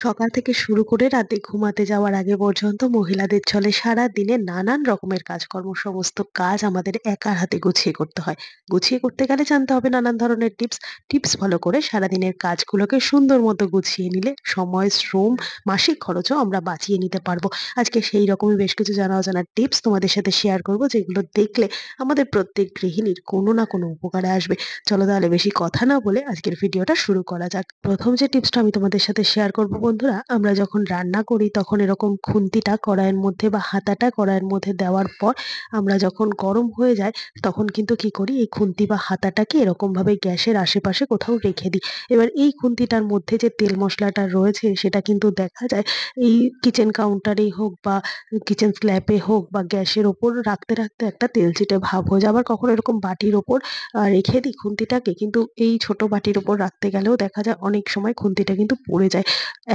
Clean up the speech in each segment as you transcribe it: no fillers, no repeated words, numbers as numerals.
সকাল থেকে শুরু করে রাতে ঘুমাতে যাওয়ার আগে পর্যন্ত মহিলাদের চলে সারাদিনে নানান রকমের কাজকর্ম। সমস্ত কাজ আমাদের একার হাতে গুছিয়ে করতে হয়। গুছিয়ে করতে গেলে জানতে হবে নানান ধরনের টিপস। টিপস ফলো করে সারাদিনের কাজগুলোকে সুন্দর মতো গুছিয়ে নিলে সময়, শ্রম, মাসিক খরচও আমরা বাঁচিয়ে নিতে পারবো। আজকে সেই রকমই বেশ কিছু জানা অজানা টিপস তোমাদের সাথে শেয়ার করব, যেগুলো দেখলে আমাদের প্রত্যেক গৃহিণীর কোনো না কোনো উপকারে আসবে। চলো তাহলে বেশি কথা না বলে আজকের ভিডিওটা শুরু করা যাক। প্রথম যে টিপসটা আমি তোমাদের সাথে শেয়ার করব বন্ধুরা, আমরা যখন রান্না করি তখন এরকম খুন্তিটা কড়াইয়ের মধ্যে বা হাতাটা কড়াইয়ের মধ্যে দেওয়ার পর আমরা যখন গরম হয়ে যায় তখন কিন্তু কি করি, এই খুন্তি বা হাতাটাকে এরকম ভাবে গ্যাসের আশেপাশে কোথাও রেখে দিই। এবার এই খুন্তিটার মধ্যে যে তেল মশলাটা রয়েছে সেটা কিন্তু দেখা যায় এই কিচেন কাউন্টারেই হোক বা কিচেন স্ল্যাবে হোক বা গ্যাসের ওপর রাখতে রাখতে একটা তেলচিটে ভাব হয়ে যায়। আবার কখনো এরকম বাটির ওপর রেখে দিই খুন্তিটাকে, কিন্তু এই ছোট বাটির উপর রাখতে গেলেও দেখা যায় অনেক সময় খুন্তিটা কিন্তু পড়ে যায়।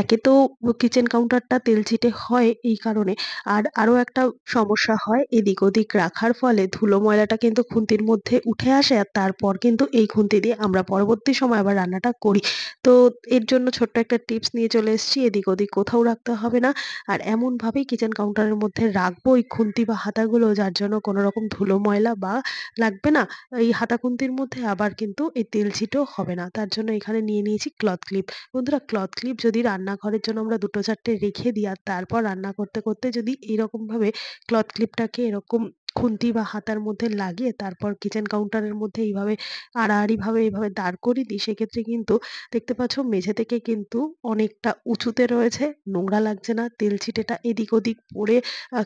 একে তো কিচেন কাউন্টারটা তেলচিটে হয় এই কারণে, আর আরো একটা সমস্যা হয় এদিক ওদিক রাখার ফলে ধুলো ময়লাটা কিন্তু খুন্তির মধ্যে উঠে আসে, আর তারপর কিন্তু এই খুন্তি দিয়ে আমরা পরবর্তী সময় আবার রান্নাটা করি। তো এর জন্য ছোট্ট একটা টিপস নিয়ে চলে এসেছি, এদিক ওদিক কোথাও রাখতে হবে না। আর এমনভাবেই কিচেন কাউন্টারের মধ্যে রাখবো এই খুন্তি বা হাতাগুলো যার জন্য কোনো রকম ধুলো ময়লা বা লাগবে না এই হাতা খুন্তির মধ্যে, আবার কিন্তু এই তেল ছিটও হবে না। তার জন্য এখানে নিয়ে নিয়েছি ক্লথ ক্লিপ। বন্ধুরা, ক্লথ ক্লিপ যদি রান্নাঘরের জন্য আমরা ২ টো ৪ টে রেখে দিই আর তারপর রান্না করতে করতে যদি এরকমভাবে ক্লথ ক্লিপটাকে এরকম খুন্তি বা হাতার মধ্যে লাগিয়ে তারপর কিচেন কাউন্টারের মধ্যে এইভাবে আড়াআড়িভাবে এইভাবে দাঁড় করিয়ে দিই, সেক্ষেত্রে কিন্তু দেখতে পাচ্ছ মেঝে থেকে কিন্তু অনেকটা উঁচুতে রয়েছে, নোংরা লাগছে না। তেল ছিটেটা এদিক ওদিক পড়ে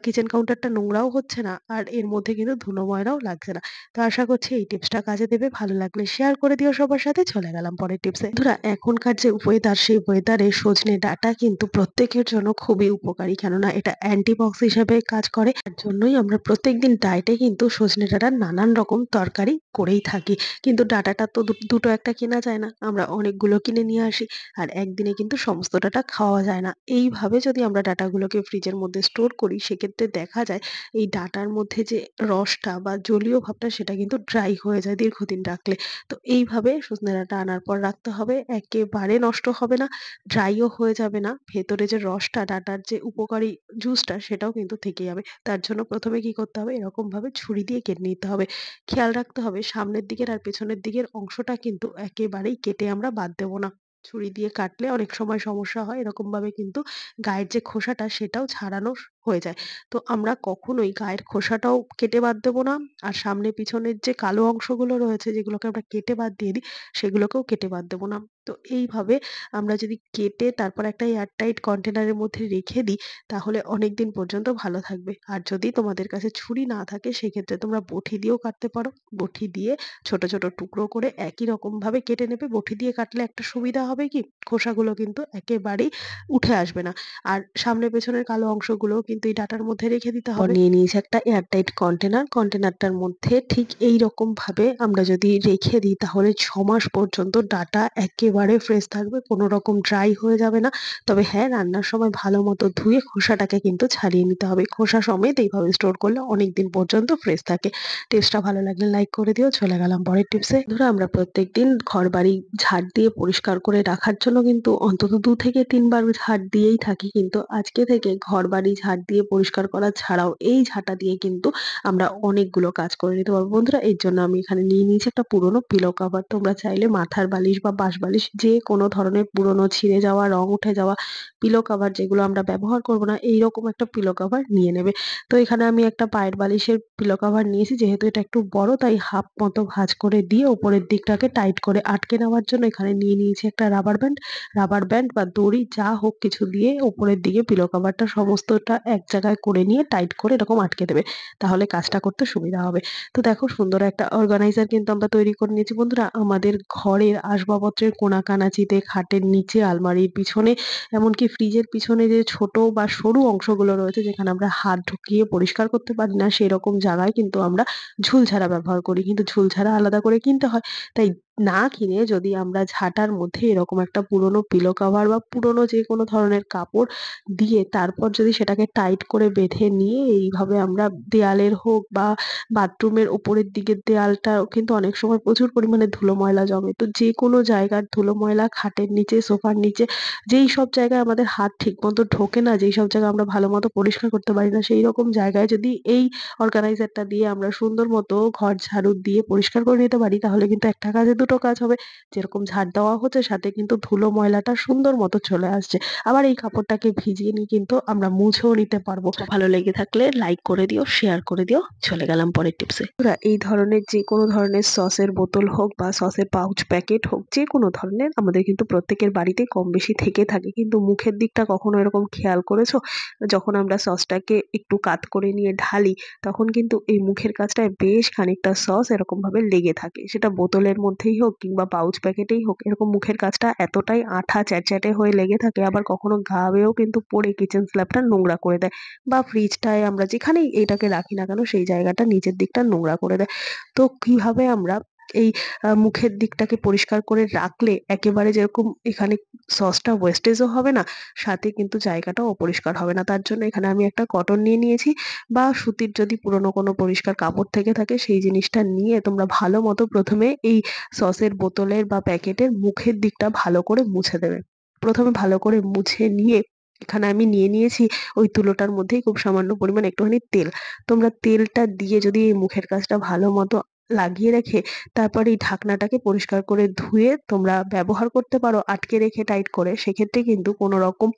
কিচেন কাউন্টারটা নোংরাও হচ্ছে না, আর এর মধ্যে কিন্তু ধুলো ময়লাও লাগছে না। তো আশা করছি এই টিপসটা কাজে দেবে। ভালো লাগলে শেয়ার করে দিও সবার সাথে। চলে গেলাম পরের টিপসে। বন্ধুরা, এখনকার যে ওয়েদার সেই ওয়েদারে সজনে ডাঁটা কিন্তু প্রত্যেকের জন্য খুবই উপকারী। কেননা এটা অ্যান্টিবক্স হিসেবে কাজ করে। তার জন্যই আমরা প্রত্যেকদিন ডায়েটে কিন্তু সজনে ডাঁটার নানান রকম তরকারি করেই থাকি। কিন্তু ডাঁটাটা তো দুটো একটা কেনা যায় না। আমরা অনেকগুলো কিনে নিয়ে আসি। আর একদিনে কিন্তু সমস্ত ডাঁটা খাওয়া যায় না। এইভাবে যদি আমরা ডাঁটাগুলোকে ফ্রিজের মধ্যে স্টোর করি সেক্ষেত্রে দেখা যায় এই ডাঁটার মধ্যে যে রসটা বা জলীয় ভাবটা সেটা কিন্তু ড্রাই হয়ে যায় দীর্ঘদিন রাখলে। তো এইভাবে সজনে ডাঁটা আনার পর রাখতে হবে। একেবারে নষ্ট হবে না, ড্রাইও হয়ে যাবে না। ভেতরে যে রসটা, ডাঁটার যে উপকারী জুসটা সেটাও কিন্তু থেকে যাবে। তার জন্য ১ম এ কি করতে হবে, এরকমভাবে ছুরি দিয়ে কেটে নিতে হবে। খেয়াল রাখতে হবে সামনের দিকের আর পেছনের দিকের অংশটা কিন্তু একেবারেই কেটে আমরা বাদ দেব না। ছুরি দিয়ে কাটলে অনেক সময় সমস্যা হয়। এরকমভাবে কিন্তু গায়ের যে খোসাটা সেটাও ছাড়ানো হয়ে যায়। তো আমরা কখনোই গায়ের খোসাটাও কেটে বাদ দেব না। আর সামনে পিছনের যে কালো অংশগুলো রয়েছে যেগুলোকে আমরা কেটে বাদ দিয়ে দিই, সেগুলোকেও কেটে বাদ দেব না। তো এইভাবে আমরা যদি কেটে তারপর একটা এয়ারটাইট কন্টেনারের মধ্যে রেখে দিই তাহলে অনেকদিন পর্যন্ত ভালো থাকবে। আর যদি তোমাদের কাছে ছুরি না থাকে সেক্ষেত্রে তোমরা বটি দিয়েও কাটতে পারো। বটি দিয়ে ছোট, ছোট টুকরো করে একই রকমভাবে কেটে নেবে। বটি দিয়ে কাটলে একটা সুবিধা হবে কি, খোসাগুলো কিন্তু একেবারেই উঠে আসবে না। আর সামনে পেছনের কালো অংশগুলোও কিন্তু এই ডাঁটার মধ্যে রেখে দিতে হবে। নিয়ে নিয়েছি একটা এয়ারটাইট কন্টেনার। কন্টেনারটার মধ্যে ঠিক এইরকমভাবে আমরা যদি রেখে দিই তাহলে ৬ মাস পর্যন্ত ডাঁটা একেবারে ফ্রেশ থাকবে। কোনো রকম ড্রাই হয়ে যাবে না। তবে হ্যাঁ, রান্নার সময় ভালো মতো ধুয়ে খোসাটাকে কিন্তু ছাড়িয়ে নিতে হবে। খোসা সমেত এইভাবে স্টোর করলে অনেকদিন পর্যন্ত ফ্রেশ থাকে। টিপসটা ভালো লাগলে লাইক করে দিও। চলে গেলাম পরের টিপসে। ধরো আমরা প্রত্যেকদিন ঘরবাড়ি ঝাড় দিয়ে পরিষ্কার করে রাখার জন্য কিন্তু অন্তত ২ থেকে ৩ বার ঝাড় দিয়েই থাকি। কিন্তু আজকে থেকে ঘরবাড়ি ঝাড় দিয়ে পরিষ্কার করা ছাড়াও এই ঝাঁটা দিয়ে কিন্তু আমরা অনেকগুলো কাজ করে নিতে পারবো। বন্ধুরা, এর জন্য আমি এখানে নিয়ে নিয়েছি একটা পুরোনো পিলো কভার। তোমরা চাইলে মাথার বালিশ বা বাঁশ বালিশ যে কোনো ধরনের পুরোনো ছিঁড়ে যাওয়া, রং উঠে যাওয়া পিলো কভার যেগুলো আমরা ব্যবহার করব না, এইরকম একটা পিলো কভার নিয়ে নেবে। তো এখানে আমি একটা পায়ের বালিশের পিলো কভার নিয়েছি। যেহেতু এটা একটু বড় তাই হাফ মতো ভাঁজ করে দিয়ে উপরের দিকটাকে টাইট করে আটকে নেওয়ার জন্য এখানে নিয়ে নিয়েছি একটা রাবার ব্যান্ড। রাবার ব্যান্ড বা দড়ি যা হোক কিছু দিয়ে উপরের দিকে পিলো কভারটা সমস্তটা এক জায়গায় করে নিয়ে টাইট করে এরকম আটকে দেবে। তাহলে কাজটা করতে সুবিধা হবে। তো দেখো সুন্দর একটা অর্গানাইজার কিন্তু আমরা তৈরি করে নিয়েছি। বন্ধুরা, আমাদের ঘরের আসবাবপত্রের কোণাকানাচিতে, খাটের নিচে, আলমারির পিছনে, এমনকি ফ্রিজের পিছনে যে ছোট বা সরু অংশগুলো রয়েছে যেখানে আমরা হাত ঢুকিয়ে পরিষ্কার করতে পারি না সেরকম জায়গায় কিন্তু আমরা ঝুলঝাড়া ব্যবহার করি। কিন্তু ঝুলঝাড়া আলাদা করে কিনতে হয়। তাই না কিনে যদি আমরা ঝাঁটার মধ্যে এরকম একটা পুরোনো পিলো কভার বা পুরোনো যে কোনো ধরনের কাপড় দিয়ে তারপর যদি সেটাকে টাইট করে বেঁধে নিয়ে এইভাবে আমরা দেয়ালের হোক বা বাথরুমের উপরের দিকের দেয়ালটাও কিন্তু অনেক সময় প্রচুর পরিমাণে ধুলো ময়লা জমে। তো যেকোনো জায়গার ধুলো ময়লা খাটের নিচে, সোফার নিচে যেই সব জায়গায় আমাদের হাত ঠিকমতো ঢোকে না, যেই সব জায়গা আমরা ভালো মতো পরিষ্কার করতে পারি না, সেইরকম জায়গায় যদি এই অর্গানাইজারটা দিয়ে আমরা সুন্দর মতো ঘর ঝাড়ু দিয়ে পরিষ্কার করে নিতে পারি, তাহলে কিন্তু একটা কাজে দুটো কাজ হবে। যেরকম ঝাড় দেওয়া হচ্ছে, সাথে কিন্তু ধুলো ময়লাটা সুন্দর মতো চলে আসছে। আবার এই কাপড়টাকে ভিজিয়ে নিয়ে কিন্তু আমরা মুছেও নিতে পারবো। ভালো লেগে থাকলে লাইক করে দিও, শেয়ার করে দিও। চলে গেলাম পরের টিপসে। বন্ধুরা, এই ধরনের যেকোনো ধরনের সসের বোতল হোক বা সসের পাউচ প্যাকেট হোক, যেকোনো ধরনের আমাদের কিন্তু প্রত্যেকের বাড়িতেই কম বেশি থেকে থাকে। কিন্তু মুখের দিকটা কখনো এরকম খেয়াল করেছো? যখন আমরা সসটাকে একটু কাত করে নিয়ে ঢালি, তখন কিন্তু এই মুখের কাছটায় বেশ খানিকটা সস এরকম ভাবে লেগে থাকে। সেটা বোতলের মধ্যেই হোক কিংবা পাউচ প্যাকেটেই হোক, এরকম মুখের কাছটা এতটাই আঠা চ্যাটচ্যাটে হয়ে লেগে থাকে, আবার কখনো গা বেয়েও কিন্তু পড়ে কিচেন স্ল্যাবটা নোংরা করে দেয়। বা ফ্রিজটায় আমরা যেখানেই এটাকে রাখি না কেন, সেই জায়গাটা নিচের দিকটা নোংরা করে দেয়। তো কিভাবে আমরা এই মুখের দিকটাকে পরিষ্কার করে রাখলে একেবারে যেরকম এখানে সসটা ওয়েস্টেজও হবে না, সাথে কিন্তু জায়গাটাও অপরিষ্কার হবে না। তার জন্য এখানে আমি একটা কটন নিয়ে নিয়েছি, বা সুতির যদি পুরোনো কোনো পরিষ্কার কাপড় থেকে থাকে সেই জিনিসটা নিয়ে তোমরা ভালো মতো প্রথমে এই সসের বোতলের বা প্যাকেটের মুখের দিকটা ভালো করে মুছে দেবে। প্রথমে ভালো করে মুছে নিয়ে এখানে আমি নিয়ে নিয়েছি ওই তুলোটার মধ্যেই খুব সামান্য পরিমাণ একটুখানি তেল। তোমরা তেলটা দিয়ে যদি এই মুখের কাছটা ভালো মতো লাগিয়ে রেখে তারপরে এই ঢাকনাটাকে পরিষ্কার করে ধুয়ে তোমরা ব্যবহার করতে পারো আটকে রেখে টাইট করে। সেক্ষেত্রে কিন্তু কোনো রকম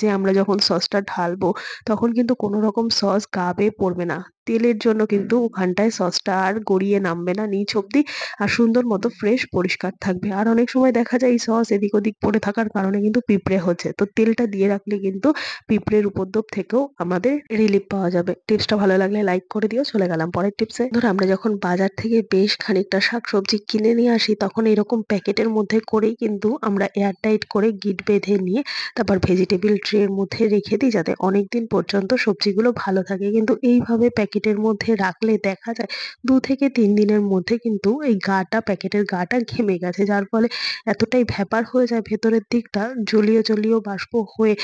যে আমরা যখন সসটা ঢালবো তখন কিন্তু কোনো রকম সস গা বেয়ে পড়বে না। তেলের জন্য কিন্তু ওখানটায় সসটা আর গড়িয়ে নামবে না নিচ অব্দি, আর সুন্দর মতো ফ্রেশ পরিষ্কার থাকবে। আর অনেক সময় দেখা যায় এই সস এদিক ওদিক পড়ে থাকার কারণে কিন্তু পিঁপড়ে হচ্ছে। তো তেলটা দিয়ে রাখলে কিন্তু পিঁপড়ের উপদ্রব থেকেও আমাদের রিলিফ পাওয়া যাবে। টিপসটা ভালো লাগলে লাইক করে দিও। চলে গেলাম পরের টিপসে। ধরো আমরা যখন বাজার থেকে বেশ খানিকটা শাকসবজি কিনে নিয়ে আসি, তখন এরকম প্যাকেটের মধ্যে করেই কিন্তু আমরা এয়ারটাইট করে গিঁট বেঁধে নিয়ে তারপর ভেজিটেবল ট্রের মধ্যে রেখে দিই, যাতে অনেকদিন পর্যন্ত সবজিগুলো ভালো থাকে। কিন্তু এইভাবে প্যাকেটের মধ্যে রাখলে দেখা যায় ২ থেকে ৩ দিনের মধ্যে কিন্তু এই গাটা, প্যাকেটের গাটা ঘেমে গেছে। যার ফলে এতটাই ভ্যাপার হয়ে যায় ভেতরের দিকটা, জলীয় বাষ্প হয়ে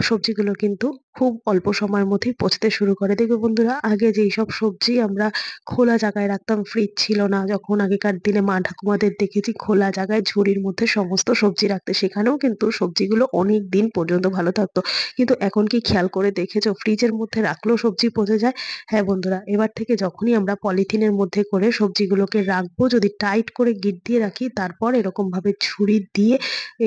সবজিগুলো কিন্তু খুব অল্প সময়ের মধ্যেই পচতে শুরু করে। দেখবে বন্ধুরা, আগে যেইসব সবজি আমরা খোলা জায়গায় রাখতাম, ফ্রিজ ছিল না যখন, আগেকার দিনে মা ঠাকুমাদের দেখেছি খোলা জায়গায় ঝুড়ির মধ্যে সমস্ত সবজি রাখতে। সেখানেও কিন্তু সবজিগুলো অনেকদিন পর্যন্ত ভালো থাকতো। কিন্তু এখন কি খেয়াল করে দেখেছো ফ্রিজের মধ্যে রাখলেও সবজি পচে যায়? হ্যাঁ বন্ধুরা, এবার থেকে যখনই আমরা পলিথিনের মধ্যে করে সবজিগুলোকে রাখবো, যদি টাইট করে গিঁট দিয়ে রাখি, তারপর এরকমভাবে ছুরি দিয়ে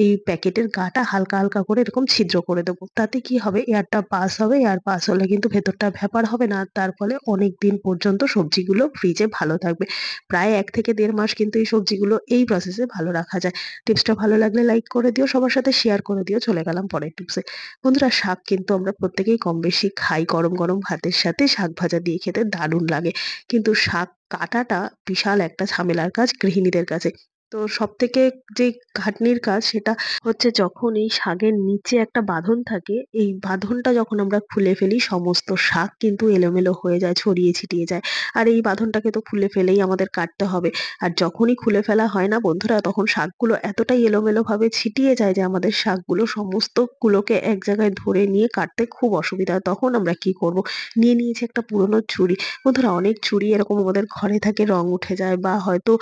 এই প্যাকেটের গাটা হালকা করে এরকম ছিদ্র করে দেবো। তাতে কি হবে, এয়ারটা পাস হবে। এয়ার পাস হলে কিন্তু ভেতরটা ভ্যাপার হবে না। তার ফলে অনেকদিন পর্যন্ত সবজিগুলো ফ্রিজে ভালো থাকবে। প্রায় ১ থেকে ১.৫ মাস কিন্তু এই সবজিগুলো এই প্রসেসে ভালো রাখা যায়। টিপসটা ভালো লাগলে লাইক করে দিও, সবার সাথে শেয়ার করে দিও। চলে গেলাম পরের টিপসে। বন্ধুরা, শাক কিন্তু আমরা প্রত্যেকেই কম বেশি খাই। গরম ভাতের সাথে শাক ভাজা দিয়ে খেতে দারুণ লাগে। কিন্তু শাক কাটাটা বিশাল একটা ঝামেলার কাজ গৃহিণীদের কাছে। তো সবথেকে যে খাটনির কাজ সেটা হচ্ছে যখন এই শাকের নিচে একটা বাঁধন থাকে, এই বাঁধনটা যখন আমরা খুলে ফেলি, সমস্ত শাক কিন্তু এলোমেলো হয়ে যায়, ছড়িয়ে ছিটিয়ে যায়। আর এই বাঁধনটাকে তো খুলে ফেলেই আমাদের কাটতে হবে। আর যখনই খুলে ফেলা হয় না বন্ধুরা, তখন শাকগুলো এতটাই এলোমেলোভাবে ছিটিয়ে যায় যে আমাদের শাকগুলো সমস্তগুলোকে এক জায়গায় ধরে নিয়ে কাটতে খুব অসুবিধা হয়। তখন আমরা কি করব? নিয়ে নিয়েছি একটা পুরনো ছুরি। বন্ধুরা, অনেক ছুরি এরকম আমাদের ঘরে থাকে, রং উঠে যায় বা হয়তো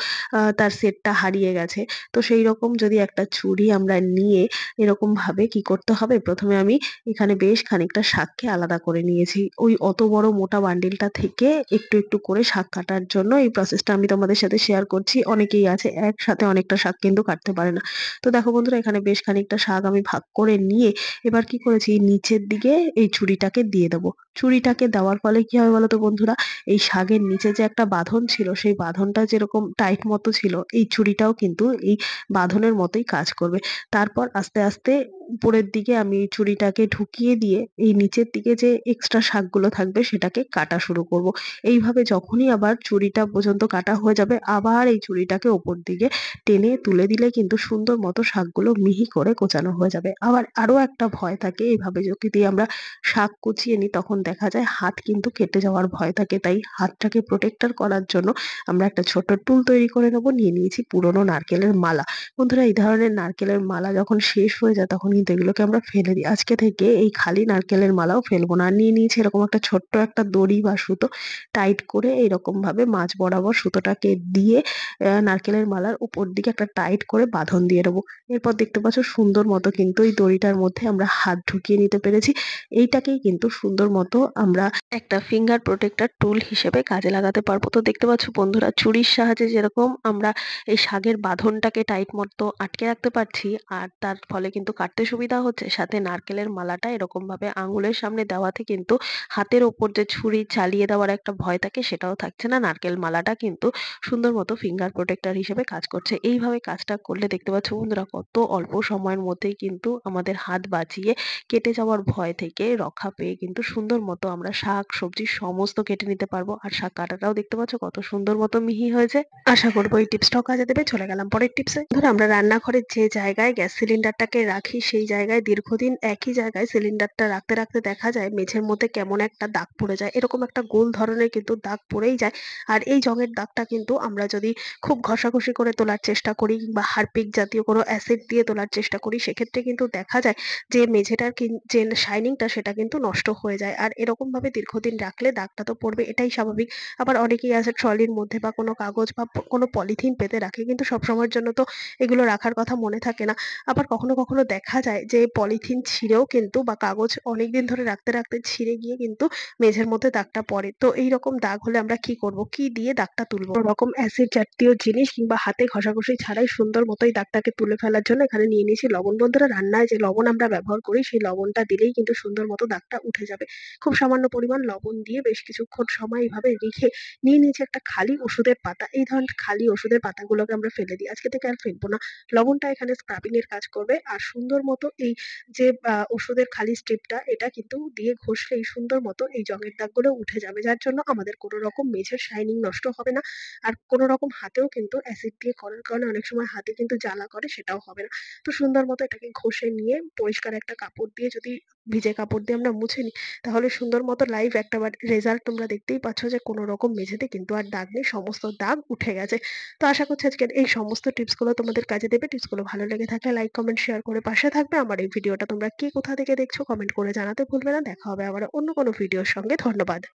তার সেটটা হারিয়ে গেছে। তো সেইরকম যদি একটা ছুরি আমরা নিয়ে এরকমভাবে কি করতে হবে, প্রথমে আমি এখানে বেশ খানিকটা শাককে আলাদা করে নিয়েছি। ওই অত বড় মোটা বান্ডিলটা থেকে একটু করে শাক কাটার জন্য এই প্রসেসটা আমি তোমাদের সাথে শেয়ার করছি। অনেকেই আছে একসাথে অনেকটা শাক কিন্তু কাটতে পারে না। তো দেখো বন্ধুরা, এখানে বেশ খানিকটা শাক আমি ভাগ করে নিয়ে এবার কি করেছি, নিচের দিকে এই ছুরিটাকে দিয়ে দেবো। ছুরিটাকে দেওয়ার ফলে কি হবে বলো তো বন্ধুরা, এই শাকের নিচে যে একটা বাঁধন ছিল, সেই বাঁধনটা যেরকম টাইট মতো ছিল, এই ছুরিটাও কিন্তু এই বাঁধনের মতোই কাজ করবে। তারপর আস্তে উপরের দিকে আমি ছুরিটাকে ঢুকিয়ে দিয়ে এই নিচের দিকে যে এক্সট্রা শাকগুলো থাকবে সেটাকে কাটা শুরু করব। এইভাবে যখনই আবার ছুরিটা পর্যন্ত কাটা হয়ে যাবে আবার এই ছুরিটাকে ওপর দিকে টেনে তুলে দিলে কিন্তু সুন্দর মতো শাকগুলো মিহি করে কোচানো হয়ে যাবে। আবার আরো একটা ভয় থাকে, এইভাবে যদি আমরা শাক কুচিয়ে নিই তখন দেখা যায় হাত কিন্তু কেটে যাওয়ার ভয় থাকে। তাই হাতটাকে প্রোটেক্টর করার জন্য আমরা একটা ছোট্ট টুল তৈরি করে নেব। নিয়ে নিয়েছি পুরনো নারকেলের মালা। বন্ধুরা, এই ধরনের নারকেলের মালা যখন শেষ হয়ে যায় তখন কিন্তু এগুলোকে আমরা ফেলে দিই। আজকে থেকে এই খালি নারকেলের মালাও ফেলবো না। আর নিয়ে নিয়েছি এরকম একটা ছোট্ট একটা দড়ি বা সুতো, টাইট করে এইরকম ভাবে মাঝ বরাবর সুতোটাকে দিয়ে নারকেলের মালার উপর দিকে একটা টাইট করে বাঁধন দিয়ে দেবো। এরপর দেখতে পাচ্ছ সুন্দর মতো কিন্তু এই দড়িটার মধ্যে আমরা হাত ঢুকিয়ে নিতে পেরেছি। এইটাকেই কিন্তু সুন্দর মতো আমরা একটা ফিঙ্গার প্রোটেক্টর টুল হিসেবে কাজে লাগাতে পারবো। তো দেখতে পাচ্ছ বন্ধুরা, ছুরির সাহায্যে যেরকম আমরা এই শাকের বাঁধনটাকে টাইট মতো আটকে রাখতে পারছি, আর তার ফলে কিন্তু কাটতে সুবিধা হচ্ছে, সাথে নারকেলের মালাটা এরকম ভাবে আঙুলের সামনে দেওয়াতে কিন্তু হাতের ওপর যে ছুরি চালিয়ে দেওয়ার একটা ভয় থাকে সেটাও থাকছে না। নারকেল মালাটা কিন্তু সুন্দর মতো ফিঙ্গার প্রোটেক্টর হিসেবে কাজ করছে। এইভাবে কাজটা করলে দেখতে পাচ্ছ বন্ধুরা, কত অল্প সময়ের মধ্যেই কিন্তু আমাদের হাত বাঁচিয়ে কেটে যাওয়ার ভয় থেকে রক্ষা পেয়ে কিন্তু সুন্দর মতো আমরা শাক সবজি সমস্ত কেটে নিতে পারবো। আর শাক কাটাটাও দেখতে পাচ্ছ কত সুন্দর মতো মিহি হয়েছে। আশা করবো এই টিপসটাও কাজে দেবে। চলে গেলাম পরের টিপসে। ধরো আমরা রান্নাঘরের যে জায়গায় গ্যাস সিলিন্ডারটাকে রাখি সেই জায়গায় দীর্ঘদিন একই জায়গায় সিলিন্ডারটা রাখতে রাখতে দেখা যায় মেঝের মধ্যে কেমন একটা দাগ পড়ে যায়। এরকম একটা গোল ধরনের কিন্তু দাগ পড়েই যায়। আর এই জঙের দাগটা কিন্তু আমরা যদি খুব ঘষাঘষি করে তোলার চেষ্টা করি বা হারপিক জাতীয় কোনো অ্যাসিড দিয়ে তোলার চেষ্টা করি সেক্ষেত্রে কিন্তু দেখা যায় যে মেঝেটার যে শাইনিংটা সেটা কিন্তু নষ্ট হয়ে যায়। আর এরকম ভাবে দীর্ঘদিন রাখলে দাগটা তো পড়বে, এটাই স্বাভাবিক। আবার অনেকেই আছে ট্রলির মধ্যে বা কোনো কাগজ বা কোনো পলিথিন পেতে রাখে, কিন্তু সবসময়ের জন্য তো এগুলো রাখার কথা মনে থাকে না। আবার কখনো কখনো দেখা যায় যে পলিথিন ছিঁড়েও কিন্তু বা কাগজ অনেকদিন ধরে রাখতে রাখতে ছিঁড়ে গিয়ে কিন্তু মেঝের মধ্যে দাগটা পড়ে। তো এইরকম দাগ হলে আমরা কি করব, কি দিয়ে দাগটা তুলবো? কোনো রকম অ্যাসিড জাতীয় জিনিস কিংবা হাতে ঘষাঘষি ছাড়াই সুন্দর মতো এই দাগটাকে তুলে ফেলার জন্য এখানে নিয়ে নিয়েছি লবণ। বন্ধুরা, রান্নায় যে লবণ আমরা ব্যবহার করি সেই লবণটা দিলেই কিন্তু সুন্দর মতো দাগটা উঠে যাবে। খুব সামান্য পরিমাণ লবণ দিয়ে বেশ কিছুক্ষণ সময় এইভাবে রেখে নিয়ে নিয়েছি একটা খালি ওষুধের পাতা। এই ধরনের খালি ওষুধের পাতাগুলোকে আমরা ফেলে দিই। আজকে থেকে আর ফেলবো না। লবণটা এখানে স্ক্রাবিং এর কাজ করবে। আর সুন্দর মতো এই যে ওষুধের খালি স্ট্রিপটা এটা কিন্তু দিয়ে ঘষলেই সুন্দর মতো এই জঙের দাগগুলো উঠে যাবে। যার জন্য আমাদের কোনো রকম মেঝের শাইনিং নষ্ট হবে না। আর কোনো রকম হাতেও কিন্তু অ্যাসিড দিয়ে করার কারণে অনেক সময় হাতে কিন্তু জ্বালা করে, সেটাও হবে না। তো সুন্দর মতো এটাকে ঘষে নিয়ে পরিষ্কার একটা কাপড় দিয়ে যদি ভিজে কাপড় দিয়ে আমরা মুছে নিই তাহলে সুন্দর মতো লাইভ একটা রেজাল্ট তোমরা দেখতেই পাচ্ছ যে কোনো রকম মেঝেতে কিন্তু আর দাগ নেই, সমস্ত দাগ উঠে গেছে। তো আশা করছি আজকের এই সমস্ত টিপস গুলো তোমাদের কাজে দেবে। টিপস গুলো ভালো লেগে থাকলে লাইক কমেন্ট শেয়ার করে পাশে থাকবে। আমার এই ভিডিওটা তোমরা কে কোথা থেকে দেখছো কমেন্ট করে জানাতে ভুলবে না। দেখা হবে আবার অন্য কোনো ভিডিওর সঙ্গে। ধন্যবাদ।